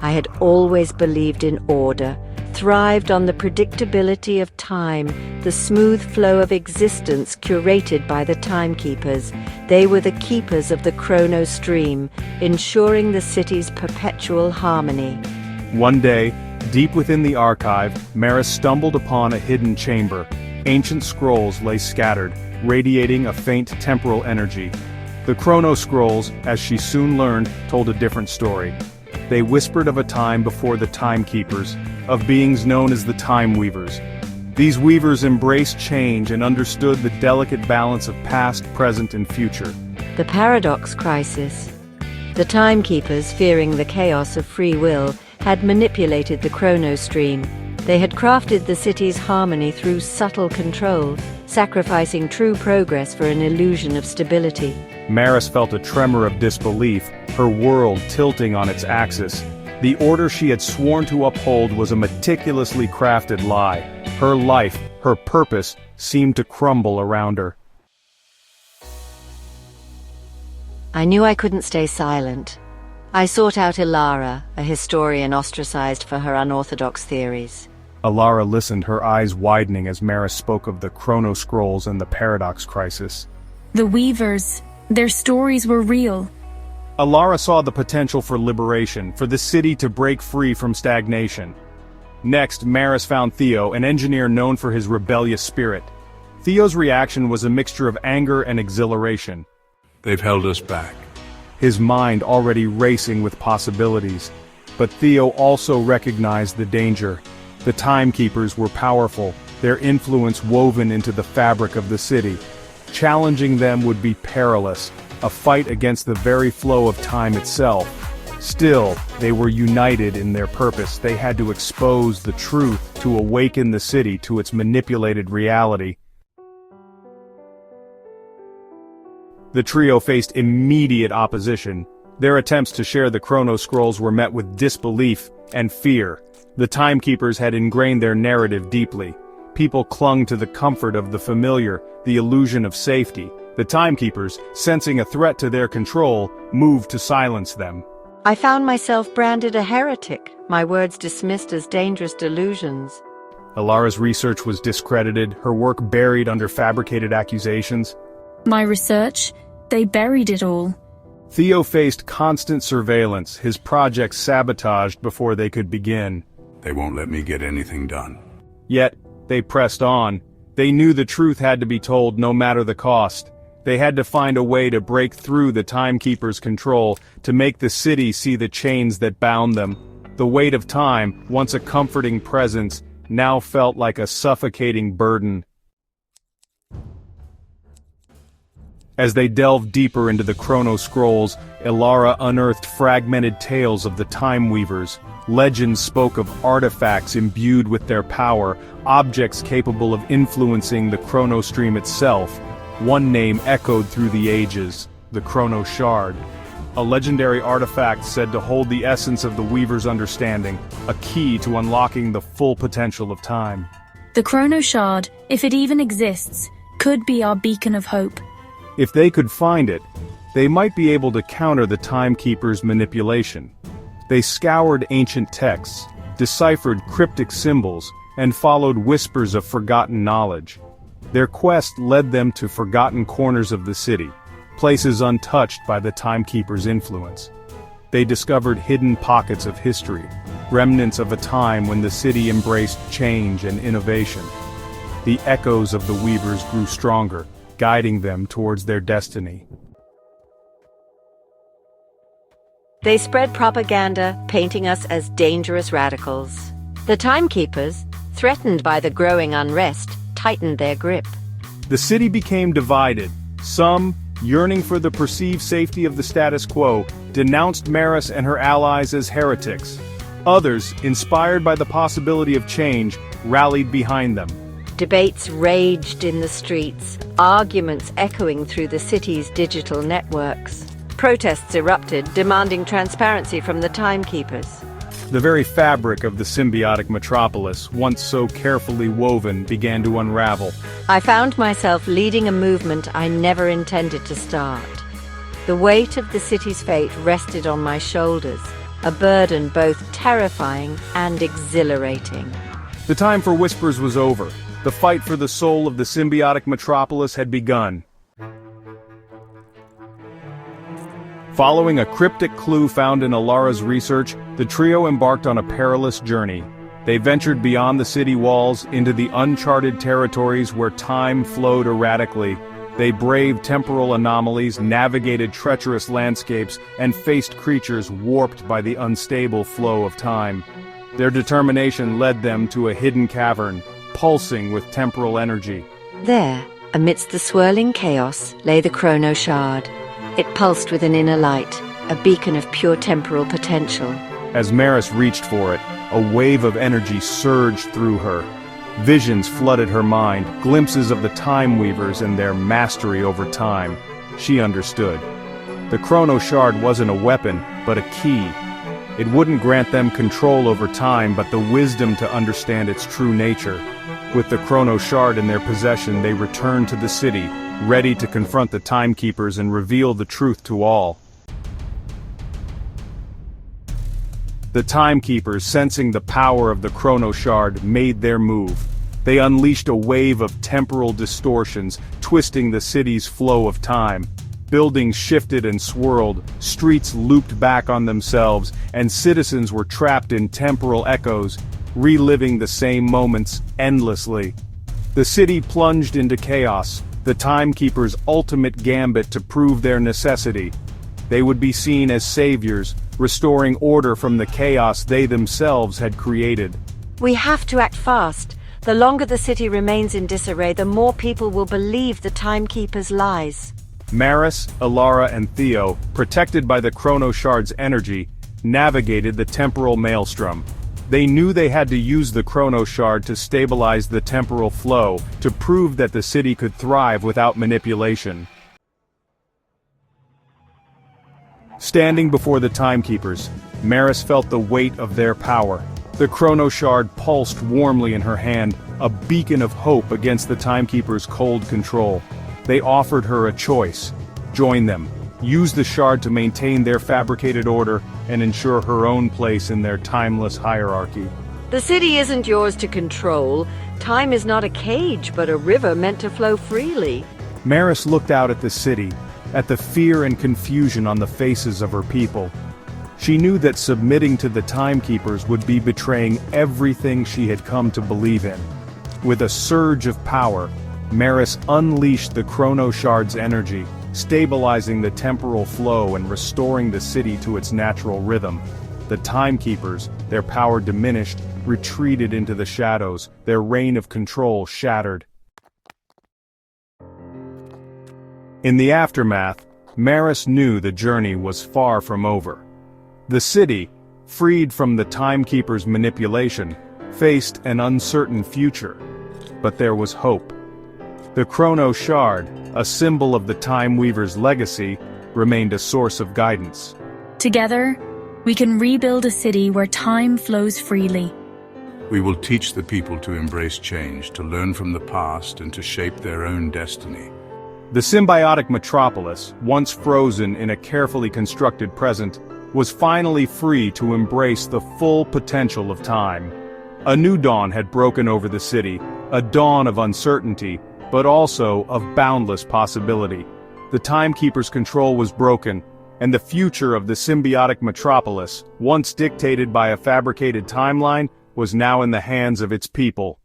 I had always believed in order, thrived on the predictability of time, the smooth flow of existence curated by the timekeepers. They were the keepers of the chrono stream, ensuring the city's perpetual harmony. One day, deep within the archive, Maris stumbled upon a hidden chamber. Ancient scrolls lay scattered, radiating a faint temporal energy. The chrono scrolls, as she soon learned, told a different story. They whispered of a time before the timekeepers, of beings known as the time weavers. These weavers embraced change and understood the delicate balance of past, present, and future. The paradox crisis. The timekeepers, fearing the chaos of free will, had manipulated the chrono stream. They had crafted the city's harmony through subtle control, sacrificing true progress for an illusion of stability. Maris felt a tremor of disbelief, her world tilting on its axis. The order she had sworn to uphold was a meticulously crafted lie. Her life, her purpose, seemed to crumble around her. I knew I couldn't stay silent. I sought out Ilara, a historian ostracized for her unorthodox theories. Ilara listened, her eyes widening as Maris spoke of the chrono scrolls and the paradox crisis. The Weavers, their stories were real. Ilara saw the potential for liberation, for the city to break free from stagnation. Next, Maris found Theo, an engineer known for his rebellious spirit. Theo's reaction was a mixture of anger and exhilaration. They've held us back. His mind already racing with possibilities. But Theo also recognized the danger. The timekeepers were powerful, their influence woven into the fabric of the city. Challenging them would be perilous, a fight against the very flow of time itself. Still, they were united in their purpose. They had to expose the truth, to awaken the city to its manipulated reality. The trio faced immediate opposition. Their attempts to share the chrono scrolls were met with disbelief and fear. The timekeepers had ingrained their narrative deeply. People clung to the comfort of the familiar, the illusion of safety. The timekeepers, sensing a threat to their control, moved to silence them. I found myself branded a heretic, my words dismissed as dangerous delusions. Ilara's research was discredited, her work buried under fabricated accusations. My research? They buried it all. Theo faced constant surveillance, his projects sabotaged before they could begin. They won't let me get anything done. Yet, they pressed on. They knew the truth had to be told no matter the cost. They had to find a way to break through the timekeepers' control, to make the city see the chains that bound them. The weight of time, once a comforting presence, now felt like a suffocating burden. As they delved deeper into the chrono scrolls, Ilara unearthed fragmented tales of the time weavers. Legends spoke of artifacts imbued with their power, objects capable of influencing the chrono stream itself. One name echoed through the ages, the Chrono Shard. A legendary artifact said to hold the essence of the Weaver's understanding, a key to unlocking the full potential of time. The Chrono Shard, if it even exists, could be our beacon of hope. If they could find it, they might be able to counter the timekeepers' manipulation. They scoured ancient texts, deciphered cryptic symbols, and followed whispers of forgotten knowledge. Their quest led them to forgotten corners of the city, places untouched by the timekeepers' influence. They discovered hidden pockets of history, remnants of a time when the city embraced change and innovation. The echoes of the Weavers grew stronger, guiding them towards their destiny. They spread propaganda, painting us as dangerous radicals. The timekeepers, threatened by the growing unrest, tightened their grip. The city became divided. Some, yearning for the perceived safety of the status quo, denounced Maris and her allies as heretics. Others, inspired by the possibility of change, rallied behind them. Debates raged in the streets, arguments echoing through the city's digital networks. Protests erupted, demanding transparency from the timekeepers. The very fabric of the symbiotic metropolis, once so carefully woven, began to unravel. I found myself leading a movement I never intended to start. The weight of the city's fate rested on my shoulders. a burden both terrifying and exhilarating. The time for whispers was over. The fight for the soul of the symbiotic metropolis had begun. Following a cryptic clue found in Alara's research, the trio embarked on a perilous journey. They ventured beyond the city walls into the uncharted territories where time flowed erratically. They braved temporal anomalies, navigated treacherous landscapes, and faced creatures warped by the unstable flow of time. Their determination led them to a hidden cavern, pulsing with temporal energy. There, amidst the swirling chaos, lay the chrono shard. It pulsed with an inner light, a beacon of pure temporal potential. As Maris reached for it, a wave of energy surged through her. Visions flooded her mind, glimpses of the Time Weavers and their mastery over time. She understood. The chrono shard wasn't a weapon, but a key. It wouldn't grant them control over time, but the wisdom to understand its true nature. With the chrono shard in their possession, they returned to the city, ready to confront the timekeepers and reveal the truth to all. The timekeepers, sensing the power of the chrono shard, made their move. They unleashed a wave of temporal distortions, twisting the city's flow of time. Buildings shifted and swirled, streets looped back on themselves, and citizens were trapped in temporal echoes, reliving the same moments endlessly. The city plunged into chaos, the timekeepers' ultimate gambit to prove their necessity. They would be seen as saviors, restoring order from the chaos they themselves had created. We have to act fast. The longer the city remains in disarray, the more people will believe the timekeepers' lies. Maris, Alara, and Theo, protected by the chrono shard's energy, navigated the temporal maelstrom. They knew they had to use the chrono shard to stabilize the temporal flow, to prove that the city could thrive without manipulation. Standing before the timekeepers, Maris felt the weight of their power. The chrono shard pulsed warmly in her hand, a beacon of hope against the timekeepers' cold control. They offered her a choice: join them, use the shard to maintain their fabricated order, and ensure her own place in their timeless hierarchy. The city isn't yours to control. Time is not a cage, but a river meant to flow freely. Maris looked out at the city, at the fear and confusion on the faces of her people. She knew that submitting to the timekeepers would be betraying everything she had come to believe in. With a surge of power, Maris unleashed the chrono shard's energy, stabilizing the temporal flow and restoring the city to its natural rhythm. The timekeepers, their power diminished, retreated into the shadows, their reign of control shattered. In the aftermath, Maris knew the journey was far from over. The city, freed from the timekeepers' manipulation, faced an uncertain future. But there was hope. The chrono shard, a symbol of the Time Weaver's legacy, remained a source of guidance. Together, we can rebuild a city where time flows freely. We will teach the people to embrace change, to learn from the past, and to shape their own destiny. The symbiotic metropolis, once frozen in a carefully constructed present, was finally free to embrace the full potential of time. A new dawn had broken over the city, a dawn of uncertainty, but also of boundless possibility. The timekeeper's control was broken, and the future of the symbiotic metropolis, once dictated by a fabricated timeline, was now in the hands of its people.